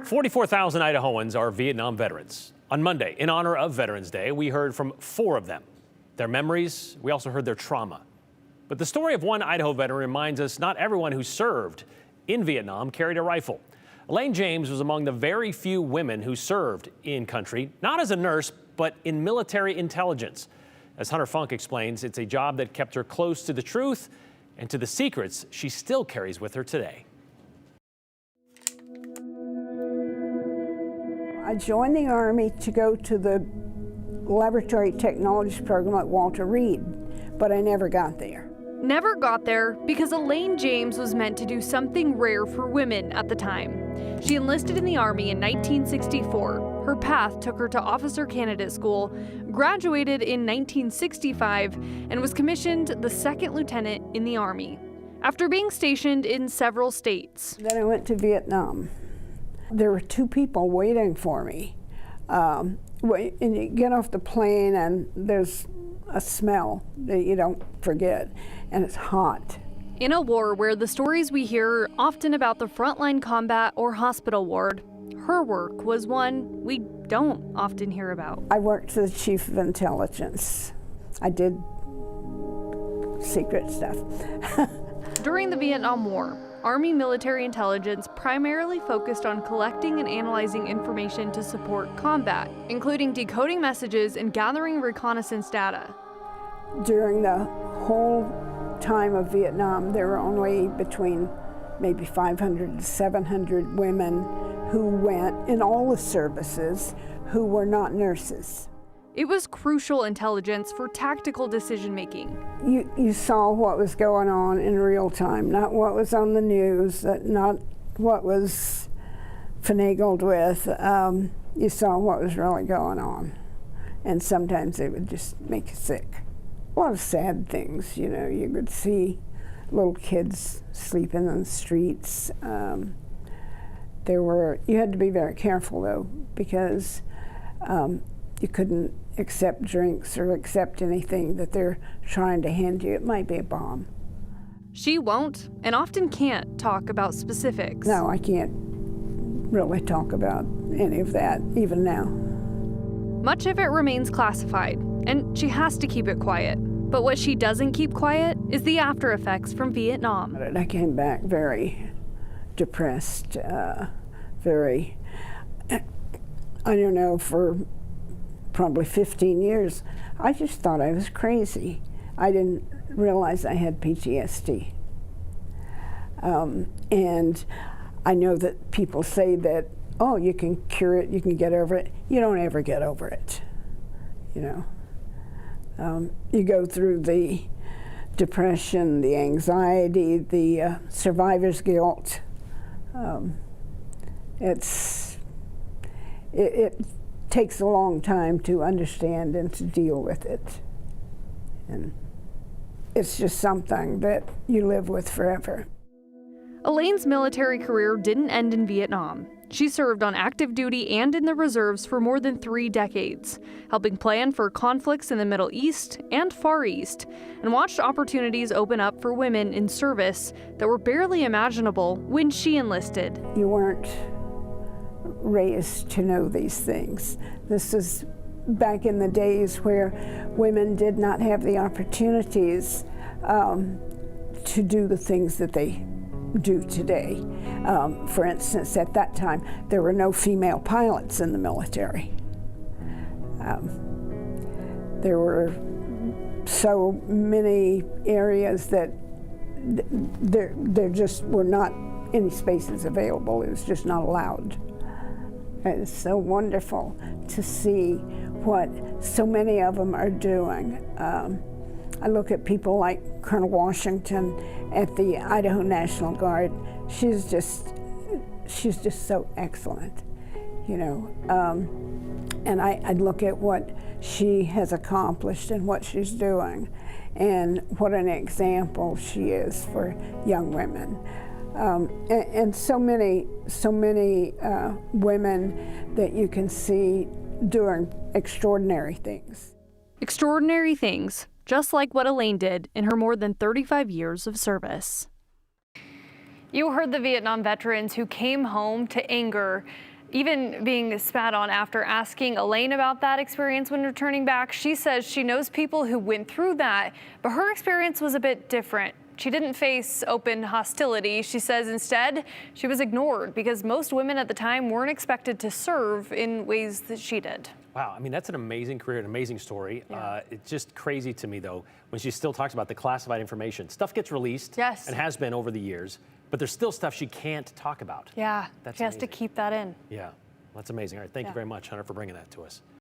44,000 Idahoans are Vietnam veterans. On Monday, in honor of Veterans Day, we heard from 4 of them. Their memories, we also heard their trauma. But the story of one Idaho veteran reminds us not everyone who served in Vietnam carried a rifle. Elaine James was among the very few women who served in country, not as a nurse, but in military intelligence. As Hunter Funk explains, it's a job that kept her close to the truth and to the secrets she still carries with her today. I joined the Army to go to the laboratory technology program at Walter Reed, but I never got there. Never got there because Elaine James was meant to do something rare for women at the time. She enlisted in the Army in 1964. Her path took her to officer candidate school, graduated in 1965, and was commissioned the 2nd lieutenant in the Army. After being stationed in several states. Then I went to Vietnam. There were 2 people waiting for me. And you get off the plane and there's a smell that you don't forget, and it's hot. In a war where the stories we hear are often about the frontline combat or hospital ward, her work was one we don't often hear about. I worked for the Chief of Intelligence. I did secret stuff. During the Vietnam War, Army military intelligence primarily focused on collecting and analyzing information to support combat, including decoding messages and gathering reconnaissance data. During the whole time of Vietnam, there were only between maybe 500 to 700 women who went in all the services who were not nurses. It was crucial intelligence for tactical decision-making. You saw what was going on in real time, not what was on the news, not what was finagled with. You saw what was really going on. And sometimes it would just make you sick. A lot of sad things, you know. You could see little kids sleeping on the streets. You had to be very careful, though, because you couldn't accept drinks or accept anything that they're trying to hand you. It might be a bomb. She won't and often can't talk about specifics. No, I can't really talk about any of that, even now. Much of it remains classified, and she has to keep it quiet. But what she doesn't keep quiet is the after effects from Vietnam. I came back very depressed, I don't know, for probably 15 years, I just thought I was crazy. I didn't realize I had PTSD. And I know that people say that, oh, you can cure it, you can get over it. You don't ever get over it, you know. You go through the depression, the anxiety, the survivor's guilt. It takes a long time to understand and to deal with it. And it's just something that you live with forever. Elaine's military career didn't end in Vietnam. She served on active duty and in the reserves for more than 3 decades, helping plan for conflicts in the Middle East and Far East, and watched opportunities open up for women in service that were barely imaginable when she enlisted. You weren't raised to know these things. This is back in the days where women did not have the opportunities to do the things that they do today. For instance, at that time, there were no female pilots in the military. There were so many areas that there just were not any spaces available. It was just not allowed. It's so wonderful to see what so many of them are doing. I look at people like Colonel Washington at the Idaho National Guard. She's just so excellent, you know. And I look at what she has accomplished and what she's doing, and what an example she is for young women. And so many women that you can see doing extraordinary things. Extraordinary things, just like what Elaine did in her more than 35 years of service. You heard the Vietnam veterans who came home to anger Even being spat on after asking Elaine about that experience when returning back, she says she knows people who went through that, but her experience was a bit different. She didn't face open hostility. She says instead she was ignored because most women at the time weren't expected to serve in ways that she did. Wow, I mean, that's an amazing career, an amazing story. Yeah. It's just crazy to me, though, when she still talks about the classified information. Stuff gets released, Yes. and has been over the years, but there's still stuff she can't talk about. Yeah, That's she has to amazing. keep that in. Yeah, that's amazing. All right, thank you Yeah. very much, Hunter, for bringing that to us.